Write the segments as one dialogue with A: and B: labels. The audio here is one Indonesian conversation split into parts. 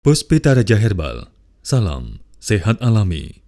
A: Puspita Raja Herbal, salam sehat alami.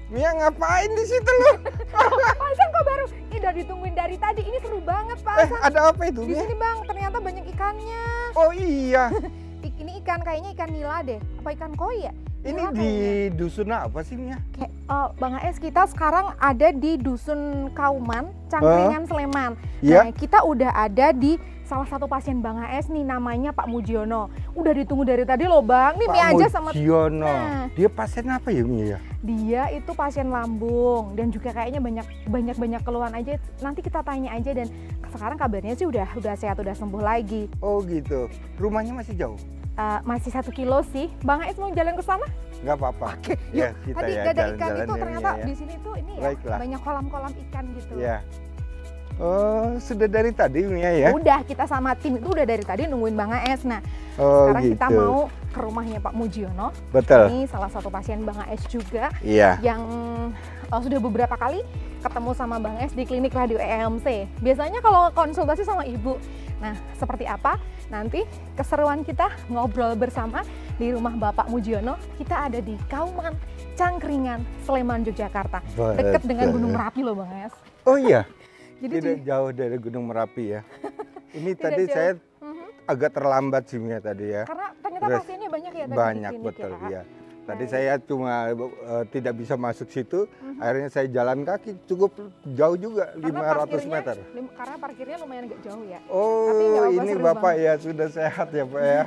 B: Mia ngapain di situ lu?
C: Pak Hasan kok baru? Ini udah ditungguin dari tadi. Ini seru banget Pak Hasan.
B: Ada apa itu?
C: Di sini Bang, ternyata banyak ikannya.
B: Oh iya.
C: Ini ikan kayaknya ikan nila deh. Apa ikan koi ya?
B: Ini
C: Nila
B: di
C: kayaknya.
B: dusun apa sih Mia?
C: Bang AS, kita sekarang ada di Dusun Kauman, Cangkringan, Sleman.
B: Iya.
C: Nah, kita udah ada di salah satu pasien Bang AS nih, namanya Pak Mujiono. Udah ditunggu dari tadi loh Bang. Nih
B: Pak
C: Mia aja sama...
B: Mujiono.
C: Nah.
B: Dia pasien apa ya Mia?
C: Dia itu pasien lambung dan juga kayaknya banyak keluhan aja. Nanti kita tanya aja, dan sekarang kabarnya sih udah sehat, udah sembuh lagi.
B: Oh gitu. Rumahnya masih jauh?
C: Masih 1 kilo sih. Bang AS mau jalan ke sana?
B: Nggak apa-apa.
C: Oke,
B: Ya,
C: yuk.
B: kita
C: Tadi
B: ya
C: ada ikan
B: jalan-jalan
C: itu
B: ya,
C: ternyata
B: Mia, ya.
C: di sini tuh ini ya
B: Baiklah.
C: banyak kolam-kolam ikan gitu.
B: Iya. Oh, sudah dari tadi Mia ya?
C: Udah, kita sama tim itu udah dari tadi nungguin Bang AS. Nah,
B: Oh
C: sekarang
B: gitu.
C: kita mau ke rumahnya Pak Mujiono.
B: Betul.
C: Ini salah satu pasien Bang AS juga
B: Iya.
C: yang sudah beberapa kali ketemu sama Bang AS di klinik radio EMC. Biasanya kalau konsultasi sama ibu. Nah, seperti apa? Nanti keseruan kita ngobrol bersama di rumah Bapak Mujiono. Kita ada di Kauman, Cangkringan, Sleman, Yogyakarta. Dekat dengan Gunung Merapi loh Bang AS.
B: Oh iya.
C: Jadi
B: Tidak jauh dari Gunung Merapi ya. Ini
C: Tidak
B: tadi
C: jauh.
B: saya agak terlambat sih Mia tadi ya.
C: karena ternyata
B: Terus
C: pasiennya banyak ya tadi di
B: Banyak
C: klinik
B: betul
C: ya.
B: ya. Tadi
C: Baik.
B: saya cuma tidak bisa masuk situ, akhirnya saya jalan kaki cukup jauh juga,
C: Karena
B: 500 meter.
C: Karena parkirnya lumayan agak jauh ya. Tapi nggak
B: Oh,
C: apa-apa,
B: ini
C: seru
B: Bapak
C: banget.
B: ya sudah sehat ya Pak ya.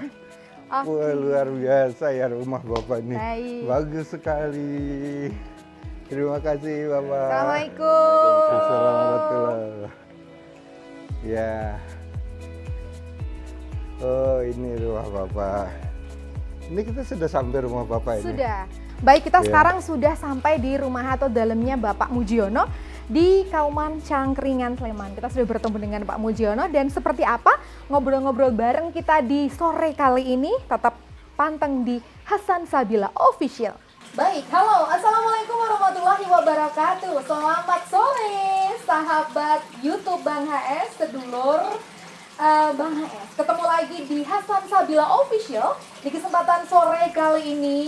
C: Oke.
B: Wah, luar biasa ya rumah Bapak ini.
C: Baik.
B: Bagus sekali. Terima kasih Bapak.
C: Assalamualaikum.
B: Assalamualaikum. Ya. Oh, ini rumah Bapak. Ini kita sudah sampai rumah Bapak ini.
C: Sudah. Baik, kita
B: Ya.
C: sekarang sudah sampai di rumah atau dalamnya Bapak Mujiono di Kauman, Cangkringan, Sleman. Kita sudah bertemu dengan Pak Mujiono, dan seperti apa ngobrol-ngobrol bareng kita di sore kali ini, tetap panteng di Hasan Sabila Official. Baik, halo, assalamualaikum warahmatullahi wabarakatuh. Selamat sore, sahabat YouTube Bang HS, sedulur Bang HS. Ketemu lagi di Hasan Sabila Official di kesempatan sore kali ini.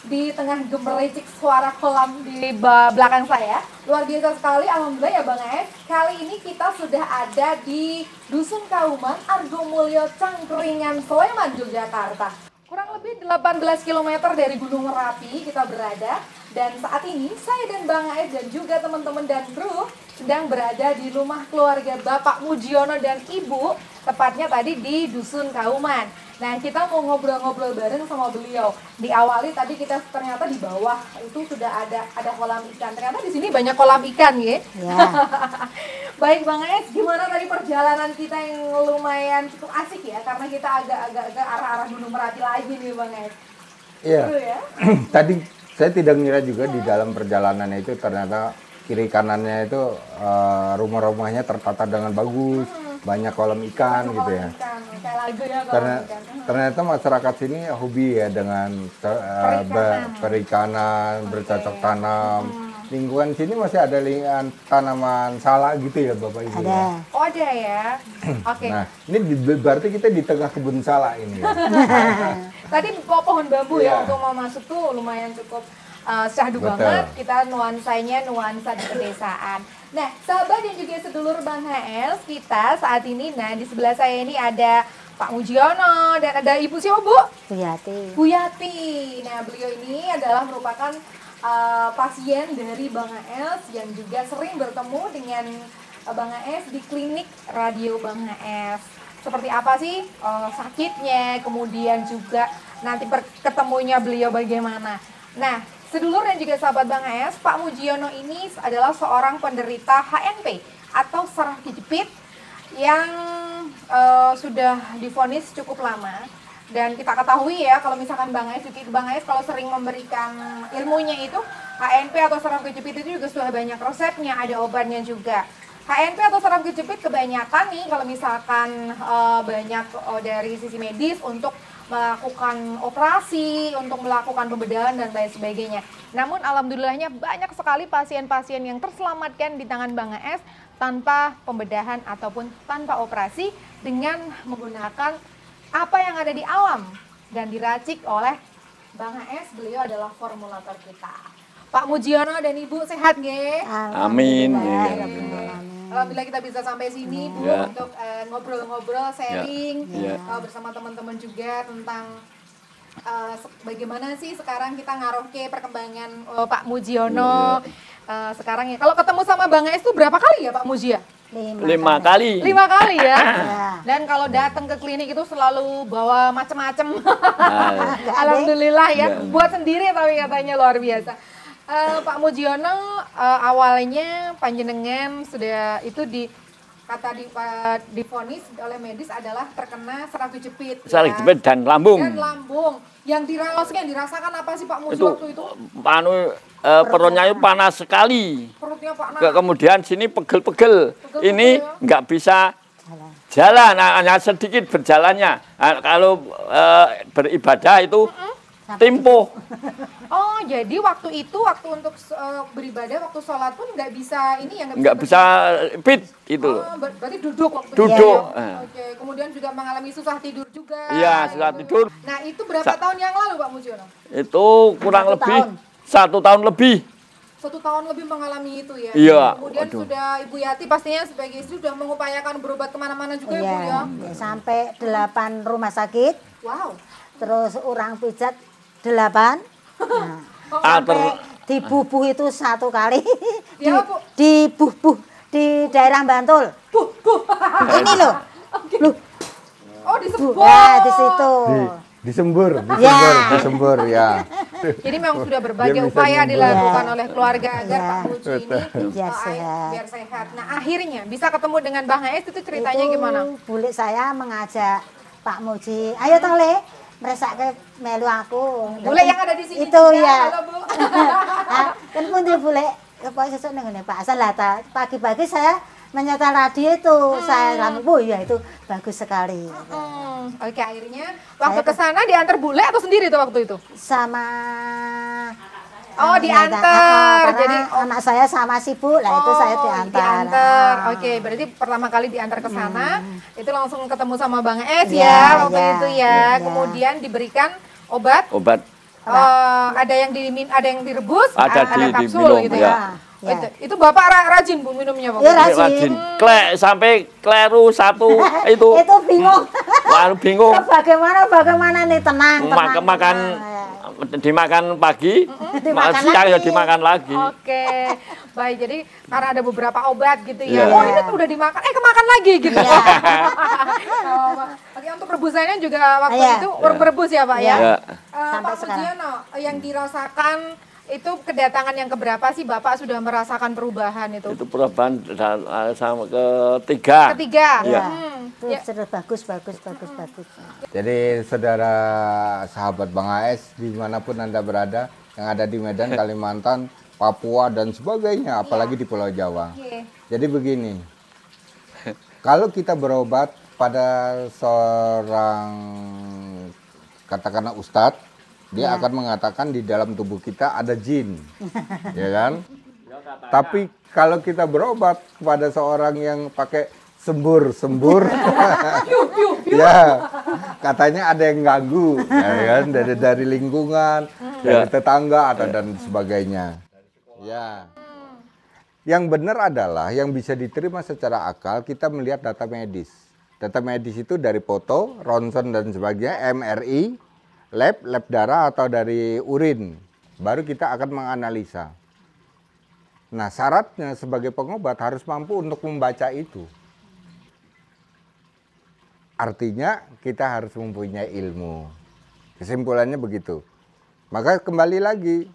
C: Di tengah gemericik suara kolam di belakang saya. Luar biasa sekali, alhamdulillah ya Bang Es. Kali ini kita sudah ada di Dusun Kauman, Argomulyo, Cangkringan, Sleman, Yogyakarta. Kurang lebih 18 km dari Gunung Merapi kita berada. Dan saat ini saya dan Bang Es dan juga teman-teman dan kru sedang berada di rumah keluarga Bapak Mujiono dan Ibu, tepatnya tadi di Dusun Kauman. Nah, kita mau ngobrol-ngobrol bareng sama beliau. Diawali tadi kita ternyata di bawah itu sudah ada kolam ikan. Ternyata di sini banyak kolam ikan, ya. Baik Bang Es, gimana tadi perjalanan kita yang lumayan cukup asik ya, karena kita agak-agak ke arah-arah Gunung Merapi lagi nih Bang Es.
B: Iya.
C: Seru ya?
B: Tadi saya tidak ngira juga di dalam perjalanannya itu ternyata kiri kanannya itu rumah-rumahnya tertata dengan bagus. Banyak kolam ikan gitu ya.
C: Kayak lagu ya,
B: Karena ternyata masyarakat sini hobi ya dengan perikanan, bercocok tanam. Lingkungan sini masih ada tanaman salak gitu ya Bapak Ibu.
D: Ada.
C: Oh ada ya. Oke.
B: Nah ini berarti kita di tengah kebun salak ini. Ya.
C: Tadi pohon bambu ya
B: Iya.
C: untuk mau masuk tuh lumayan cukup syahdu
B: Betul.
C: banget. Kita nuansanya nuansa di pedesaan. Nah, sahabat dan juga sedulur Bang HS, kita saat ini, nah di sebelah saya ini ada Pak Mujiono dan ada Ibu siapa Bu?
D: Buyati.
C: Bu Yati. Nah, beliau ini adalah merupakan pasien dari Bang HS yang juga sering bertemu dengan Bang HS di klinik radio Bang HS. Seperti apa sih sakitnya, kemudian juga nanti ketemunya beliau bagaimana. Nah, sedulur dan juga sahabat Bang HS, Pak Mujiono ini adalah seorang penderita HNP atau saraf kejepit yang sudah divonis cukup lama. Dan kita ketahui ya, kalau misalkan Bang HS kalau sering memberikan ilmunya itu, HNP atau saraf kejepit itu juga sudah banyak resepnya, ada obatnya juga. HNP atau saraf kejepit kebanyakan nih kalau misalkan banyak dari sisi medis untuk melakukan operasi, untuk melakukan pembedahan dan lain sebagainya. Namun alhamdulillahnya banyak sekali pasien-pasien yang terselamatkan di tangan Bang HS tanpa pembedahan ataupun tanpa operasi dengan menggunakan apa yang ada di alam dan diracik oleh Bang HS. Beliau adalah formulator kita. Pak Mujiono dan Ibu sehat nggih?
E: Amin.
C: Alhamdulillah kita bisa sampai sini Bu
E: Ya.
C: untuk ngobrol-ngobrol, sharing
E: Ya.
C: bersama teman-teman juga tentang bagaimana sih sekarang kita ngaroke perkembangan Pak Mujiono. Sekarang ya, kalau ketemu sama Bang Es itu berapa kali ya Pak Mujia?
E: 5 kali.
C: 5 kali ya.
D: Ya.
C: Dan kalau datang ke klinik itu selalu bawa macem-macem.
E: Nah,
C: Alhamdulillah ya,
E: Ya.
C: buat sendiri tapi katanya luar biasa. Pak Mujiono awalnya panjenengan sudah itu divonis oleh medis adalah terkena saraf kejepit.
E: saraf kejepit dan lambung.
C: Dan lambung. Yang dirasakan apa sih Pak Muji
E: Itu
C: waktu itu?
E: perutnya itu panas sekali.
C: Perutnya Pak
E: Kemudian sini pegel-pegel.
C: Pegel-pegel
E: Ini
C: ya.
E: nggak bisa jalan, hanya sedikit berjalannya. Nah, kalau beribadah itu tempo.
C: Oh, jadi waktu untuk beribadah, waktu sholat pun nggak bisa ini ya
E: Nggak bisa fit itu.
C: Oh, berarti duduk waktu
E: Duduk.
C: itu. Oke, kemudian juga mengalami susah tidur juga.
E: Iya, susah
C: gitu.
E: tidur.
C: Nah, itu berapa tahun yang lalu Pak Mujiono?
E: Itu kurang
D: 1
E: lebih
D: tahun.
E: 1 tahun lebih.
C: 1 tahun lebih mengalami itu ya.
E: Iya,
C: Kemudian
E: waduh.
C: sudah Ibu Yati pastinya sebagai istri sudah mengupayakan berobat kemana-mana juga ya Bu ya.
D: Iya, sampai 8 rumah sakit,
C: Wow.
D: terus orang pijat 8. Nah,
E: Alter-
D: sampai dibubuh itu 1 kali.
C: Ya, Bu.
D: Dibubuh di daerah Bantul. Ini loh. Loh,
C: Oh, disebut.
D: ya di situ.
B: Disembur
D: Ya.
B: ya.
C: Jadi memang sudah berbagai
B: Dia bisa
C: upaya
B: nyembur.
C: dilakukan oleh keluarga agar
D: Ya.
C: Pak Muji ini
D: Biar
C: eh,
D: sehat.
C: biar sehat. Nah, akhirnya bisa ketemu dengan Bang HS itu ceritanya
D: Itu
C: gimana?
D: Bule saya mengajak Pak Muji, ayo toh Le, meresake melu aku.
C: Bule yang ada di sini
D: itu
C: juga.
D: ya.
C: Halo, Bu.
D: Kan pun dia bule, kok sesuk nang ngene Pak Hasan lah ta. Pagi-pagi saya menyetel radio itu saya oh ya itu bagus sekali.
C: Oke, akhirnya waktu ke sana diantar bule atau sendiri tuh waktu itu?
D: Sama
C: diantar.
D: Jadi anak saya sama si Bu lah itu saya diantar.
C: Oke, berarti pertama kali diantar ke sana itu langsung ketemu sama Bang Es ya waktu itu ya. Kemudian diberikan obat. Ada yang direbus, ada kapsul gitu ya. Itu Bapak rajin Bu minumnya Pak?
D: Ya rajin.
E: Sampai kleru satu itu.
D: Itu bingung.
E: Lalu bingung.
D: Bagaimana nih tenang.
E: Dimakan pagi, siang ya dimakan lagi.
C: Oke, baik. Jadi karena ada beberapa obat gitu ya. Oh ini tuh udah dimakan, kemakan lagi gitu. Oke, untuk rebusannya juga waktu itu berebus ya Pak ya. Pak Mujiono, yang dirasakan itu kedatangan yang keberapa sih Bapak sudah merasakan perubahan itu?
E: Itu perubahan sama ketiga.
D: Itu sudah bagus.
B: Jadi saudara sahabat Bang AS dimanapun Anda berada, yang ada di Medan, Kalimantan, Papua dan sebagainya, apalagi di Pulau Jawa. Jadi begini, kalau kita berobat pada seorang katakanlah ustadz, dia akan mengatakan di dalam tubuh kita ada jin, ya kan? Tapi kalau kita berobat kepada seorang yang pakai sembur, ya katanya ada yang ganggu, ya kan? Dari lingkungan, dari tetangga atau dan sebagainya. Ya, yang benar adalah yang bisa diterima secara akal kita melihat data medis. Data medis itu dari foto, ronsen dan sebagainya, MRI. Lab darah atau dari urin, baru kita akan menganalisa. Nah, syaratnya sebagai pengobat harus mampu untuk membaca itu. Artinya kita harus mempunyai ilmu. Kesimpulannya begitu. Maka kembali lagi,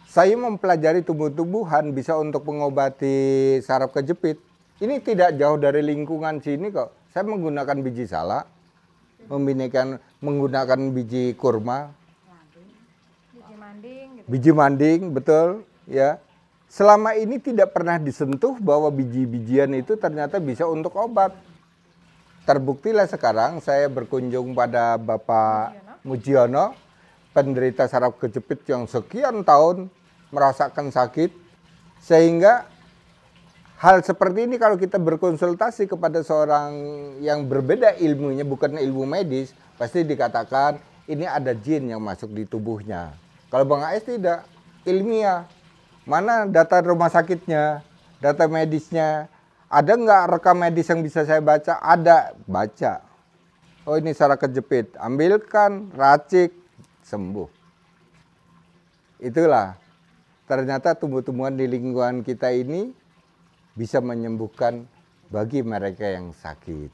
B: saya mempelajari tumbuh-tumbuhan bisa untuk mengobati saraf kejepit. Ini tidak jauh dari lingkungan sini kok. Saya menggunakan biji salak, menggunakan biji kurma, biji manding, betul ya. Selama ini tidak pernah disentuh bahwa biji-bijian itu ternyata bisa untuk obat. Terbuktilah sekarang saya berkunjung pada Bapak Mujiono, penderita saraf kejepit yang sekian tahun merasakan sakit, sehingga hal seperti ini kalau kita berkonsultasi kepada seorang yang berbeda ilmunya, bukan ilmu medis, pasti dikatakan ini ada jin yang masuk di tubuhnya. Kalau Bang AS tidak, ilmiah. Mana data rumah sakitnya, data medisnya, ada nggak rekam medis yang bisa saya baca? Ada, baca. Oh ini saraf kejepit, ambilkan, racik, sembuh. Itulah, ternyata tumbuh-tumbuhan di lingkungan kita ini bisa menyembuhkan bagi mereka yang sakit.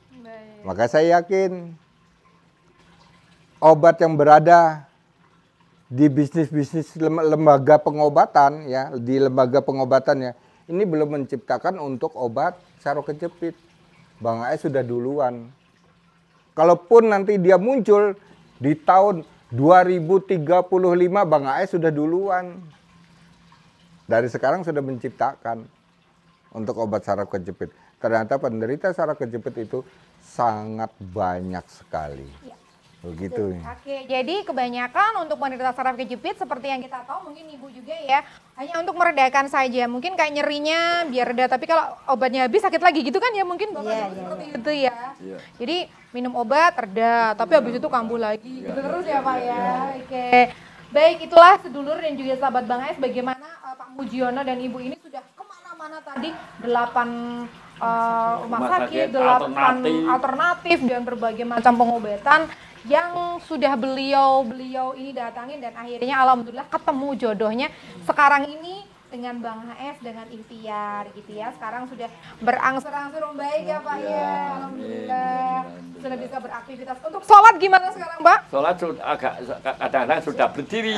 B: Maka saya yakin obat yang berada di bisnis-bisnis lembaga pengobatan ya, di lembaga pengobatan ya, ini belum menciptakan untuk obat saraf kejepit. Bang AS sudah duluan. Kalaupun nanti dia muncul di tahun 2035, Bang AS sudah duluan. Dari sekarang sudah menciptakan untuk obat saraf kejepit. Ternyata penderita saraf kejepit itu sangat banyak sekali. Begitu.
C: Oke, jadi kebanyakan untuk penderita saraf kejepit seperti yang kita tahu, mungkin Ibu juga ya, hanya untuk meredakan saja. Mungkin kayak nyerinya biar reda, tapi kalau obatnya habis sakit lagi gitu kan ya, mungkin seperti itu ya. Jadi minum obat reda, tapi habis itu kambuh lagi. Gitu terus ya Pak ya. Oke. Baik, itulah sedulur dan juga sahabat Bang AS bagaimana Pak Mujiono dan Ibu ini sudah kemana-mana tadi, 8 rumah sakit, 8 alternatif dan berbagai macam pengobatan yang sudah beliau ini datangin, dan akhirnya alhamdulillah ketemu jodohnya sekarang ini dengan Bang AS, dengan ikhtiar gitu ya. Sekarang sudah berangsur-angsur membaik ya Pak ya. Alhamdulillah. Sudah bisa beraktivitas. Untuk sholat gimana sekarang Pak?
E: Sholat agak kadang-kadang sudah berdiri.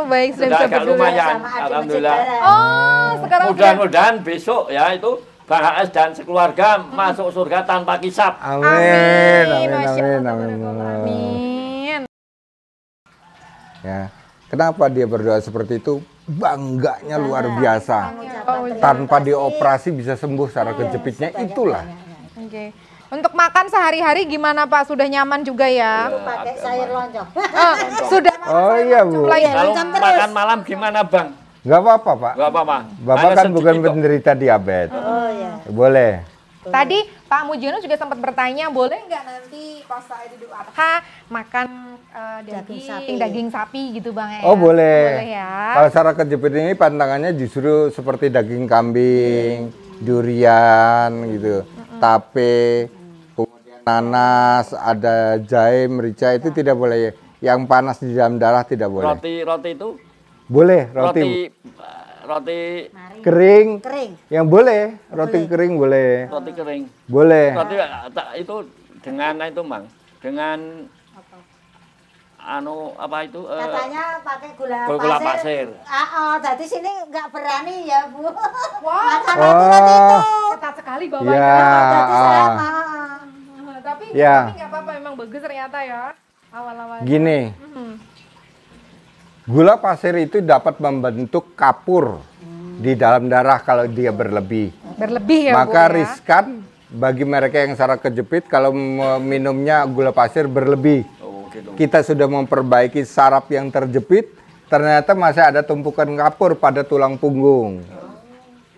C: Baik, sudah bisa
E: agak
C: berdiri.
E: lumayan, alhamdulillah.
C: Oh, sekarang
E: mudah-mudahan besok ya itu Bang AS dan sekeluarga masuk surga tanpa kisap.
B: Amin.
C: Amin.
B: Ya, kenapa dia berdoa seperti itu? bangganya luar biasa.
C: Oh,
B: Tanpa dioperasi bisa sembuh secara kejepitnya, itulah.
C: Oke. Untuk makan sehari-hari gimana Pak? Sudah nyaman juga ya?
D: Pakai sayur loncong.
C: Sudah.
B: Oh iya Bu,
E: Kalau makan malam gimana Bang?
B: nggak apa-apa Pak.
E: Gak apa-apa.
B: Bapak
E: Hanya
B: kan bukan
E: sedikit kok.
B: penderita diabetes.
D: Oh iya.
B: Boleh.
C: Tadi Pak Mujiono juga sempat bertanya, boleh nggak nanti pas saya Idul Adha makan daging sapi gitu Bang?
B: Oh boleh.
C: Boleh ya.
B: Kalau secara kejepit ini pantangannya justru seperti daging kambing, durian gitu, tape, kemudian nanas, ada jahe, merica, itu tidak boleh. Yang panas di dalam darah tidak boleh.
E: Roti itu?
B: Boleh,
E: Roti
B: kering.
D: Kering.
B: Yang boleh, roti kering boleh.
E: Roti kering.
B: Boleh.
E: Roti itu dengan itu Bang. Dengan apa itu?
D: Katanya pakai gula
E: gula
D: pasir.
E: pasir.
D: Jadi sini nggak berani ya Bu.
C: Wah,
D: Makan roti itu.
C: ketat sekali
B: Ya.
C: bapaknya.
D: Jadi saya
C: Tapi
B: Ya.
C: nggak apa-apa, memang bagus ternyata ya awal-awal.
B: Gini, gula pasir itu dapat membentuk kapur di dalam darah kalau dia berlebih.
C: Berlebih ya
B: Maka
C: Bu ya?
B: riskan bagi mereka yang secara kejepit kalau minumnya gula pasir berlebih.
E: Oh, gitu.
B: Kita sudah memperbaiki saraf yang terjepit, ternyata masih ada tumpukan kapur pada tulang punggung.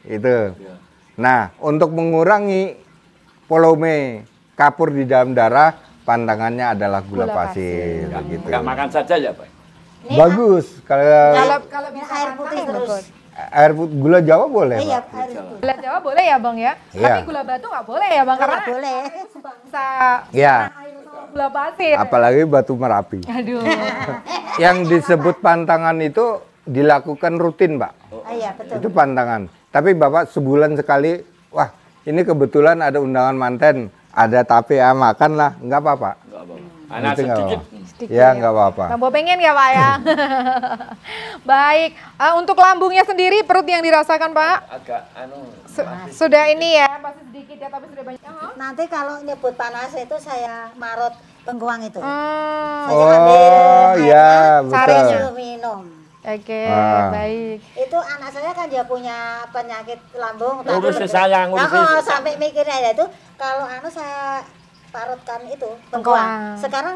B: Itu. Nah, untuk mengurangi volume kapur di dalam darah, pantangannya adalah gula
C: Gula
B: pasir. Gitu.
E: Enggak makan saja ya, Pak?
B: Bagus. Kalau
C: Kalau bisa
D: air
C: makan,
D: putih
C: bagus.
D: terus.
B: air gula Jawa boleh,
D: Iya,
B: Pak.
D: air putih.
C: Gula Jawa boleh ya Bang ya?
B: Iya.
C: Tapi gula batu nggak boleh ya Bang? Karena
D: Nggak boleh.
C: bangsa
B: Ya,
C: gula pasir.
B: apalagi batu Merapi.
C: Aduh.
B: Yang disebut pantangan itu dilakukan rutin, Pak.
D: Iya, betul.
B: Itu pantangan. Tapi Bapak sebulan sekali, wah ini kebetulan ada undangan manten, ada tape, ya makanlah, nggak apa-apa.
E: Enggak apa-apa. Anak
B: Itu nggak
E: sedikit.
B: apa-apa. Ya nggak apa-apa.
C: Tambah pengen ya Pak ya? Baik, untuk lambungnya sendiri perut yang dirasakan Pak?
E: Agak
C: Sudah ini ya, masih sedikit ya tapi sudah banyak.
D: Nanti kalau nyebut panas itu saya marut bengkuang itu.
C: Hmm,
D: Saya ambil
B: Oh
D: airnya,
B: ya betul.
D: suruh minum.
C: Oke,
B: Ah.
C: baik.
D: Itu anak saya kan dia punya penyakit lambung.
E: Ngurus
D: tadi
E: sayang, ngurus
D: Nah, sampai mikirnya itu kalau saya parutkan itu bengkuang.
C: Bengkuang.
D: Sekarang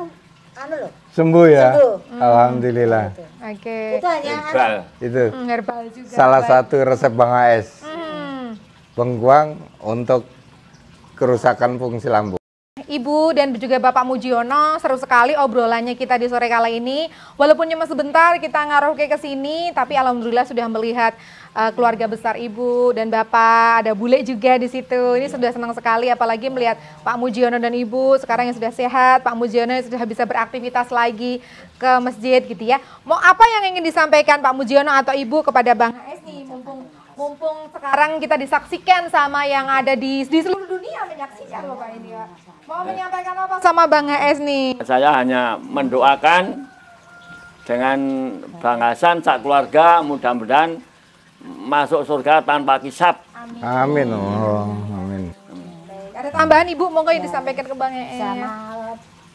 D: loh.
B: Sembuh ya.
D: Sembuh.
B: Alhamdulillah.
C: Oke.
D: Itu hanya
E: herbal.
B: Itu
C: Herbal juga.
B: salah
C: baik.
B: satu resep Bang AS. Bengkuang untuk kerusakan fungsi lambung.
C: Ibu dan juga Bapak Mujiono, seru sekali obrolannya kita di sore kali ini. Walaupun cuma sebentar kita ngaruh ke sini, tapi alhamdulillah sudah melihat keluarga besar Ibu dan Bapak, ada bule juga di situ. Ini sudah senang sekali, apalagi melihat Pak Mujiono dan Ibu sekarang yang sudah sehat, Pak Mujiono yang sudah bisa beraktivitas lagi ke masjid gitu ya. Mau apa yang ingin disampaikan Pak Mujiono atau Ibu kepada Bang AS nih, mumpung sekarang kita disaksikan sama yang ada di seluruh dunia menyaksikan Bapak ini ya. Mau menyampaikan apa sama Bang AS nih?
E: Saya hanya mendoakan dengan Bang Hasan sak keluarga mudah-mudahan masuk surga tanpa hisab.
B: Amin. Oh, amin.
C: Ada tambahan Ibu, monggo yang disampaikan ke Bang AS.
D: sama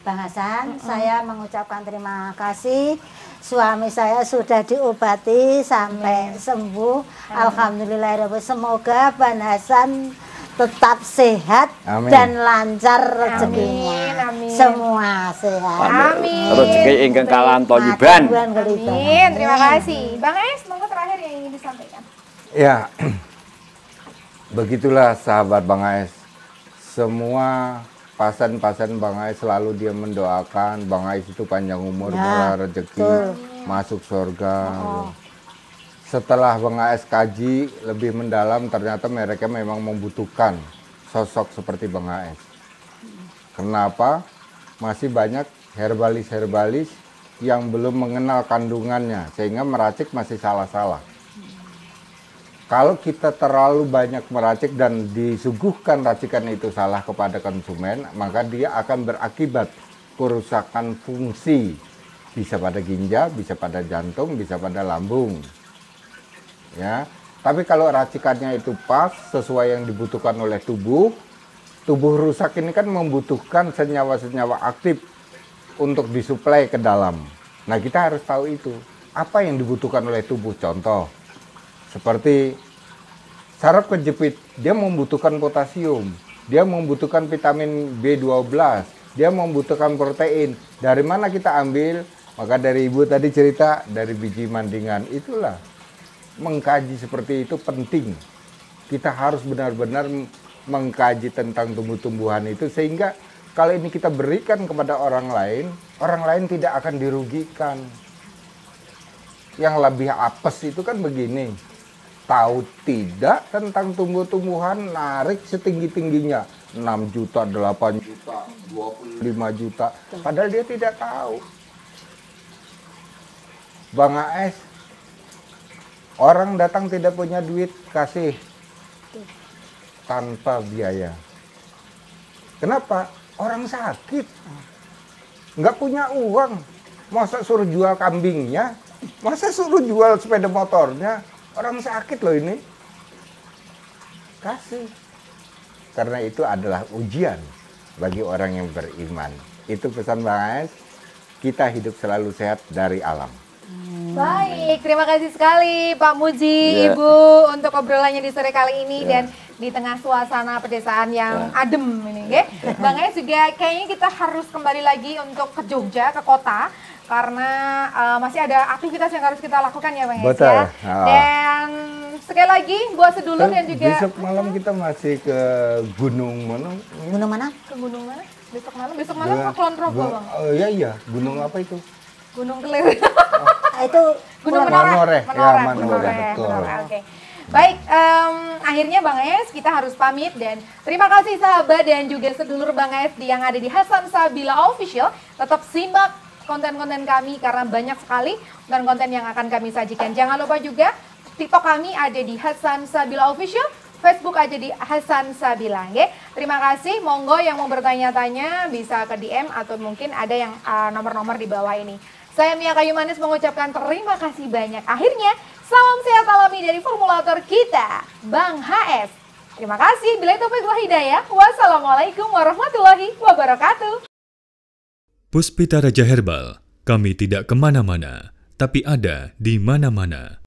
D: Bang Hasan, saya mengucapkan terima kasih. Suami saya sudah diobati sampai sembuh. Alhamdulillah. Semoga Bang Hasan tetap sehat
B: Amin.
D: dan lancar rezekinya.
C: Amin.
D: Semua sehat.
C: Amin.
E: Rezeki ingkang kalan toyiban.
C: Amin, terima kasih. Bang AS, monggo terakhir yang ingin disampaikan.
B: Ya, begitulah sahabat Bang AS. Semua pasien-pasien Bang AS selalu dia mendoakan Bang AS itu panjang umur, murah rezeki, masuk surga. Setelah Bang AS kaji lebih mendalam, ternyata mereka memang membutuhkan sosok seperti Bang AS. Kenapa? Masih banyak herbalis-herbalis yang belum mengenal kandungannya, sehingga meracik masih salah-salah. Kalau kita terlalu banyak meracik dan disuguhkan racikan itu salah kepada konsumen, maka dia akan berakibat kerusakan fungsi. Bisa pada ginjal, bisa pada jantung, bisa pada lambung. Ya, tapi kalau racikannya itu pas sesuai yang dibutuhkan oleh tubuh rusak ini kan membutuhkan senyawa-senyawa aktif untuk disuplai ke dalam. Nah, kita harus tahu itu apa yang dibutuhkan oleh tubuh. Contoh, seperti saraf kejepit, dia membutuhkan potasium, dia membutuhkan vitamin B12, dia membutuhkan protein. Dari mana kita ambil? Maka dari ibu tadi cerita, dari biji mandingan. Itulah, mengkaji seperti itu penting. Kita harus benar-benar mengkaji tentang tumbuh-tumbuhan itu, sehingga kalau ini kita berikan kepada orang lain tidak akan dirugikan. Yang lebih apes itu kan begini, tahu tidak tentang tumbuh-tumbuhan, narik setinggi-tingginya 6 juta, 8 juta, 25 juta, padahal dia tidak tahu. Bang AS, orang datang tidak punya duit, kasih tanpa biaya. Kenapa? Orang sakit, nggak punya uang, masa suruh jual kambingnya, masa suruh jual sepeda motornya. Orang sakit loh ini. Kasih. Karena itu adalah ujian bagi orang yang beriman. Itu pesan Bang AS, kita hidup selalu sehat dari alam.
C: Baik, terima kasih sekali Pak Muji, Ibu, untuk obrolannya di sore kali ini dan di tengah suasana pedesaan yang adem ini, okay? Bang AS juga kayaknya kita harus kembali lagi untuk ke Jogja, ke kota, karena masih ada aktivitas yang harus kita lakukan ya Bang AS ya. Dan sekali lagi buat sedulur dan juga
B: besok malam kita masih ke gunung mana?
D: Gunung mana?
C: ke gunung mana? Besok malam ke Kulon Progo Bang.
B: Iya, gunung apa itu?
C: Gunung Kelir.
D: Itu
C: Gunung
B: Menoreh.
C: Menoreh.
B: Menoreh, betul.
C: Oke. Baik, akhirnya Bang AS kita harus pamit dan terima kasih sahabat dan juga sedulur Bang AS yang ada di Hasan Sabila Official. Tetap simak konten-konten kami karena banyak sekali konten-konten yang akan kami sajikan. Jangan lupa juga TikTok kami ada di Hasan Sabila Official, Facebook aja di Hasan Sabila. Okay? Terima kasih, monggo yang mau bertanya-tanya bisa ke DM atau mungkin ada yang nomor-nomor di bawah ini. Saya Mia Kayu Manis mengucapkan terima kasih banyak. Akhirnya, salam sehat alami dari formulator kita, Bang HS. Terima kasih. Bila taufiq wal hidayah. Wassalamualaikum warahmatullahi wabarakatuh.
A: Puspita Raja Herbal, kami tidak kemana-mana, tapi ada di mana-mana.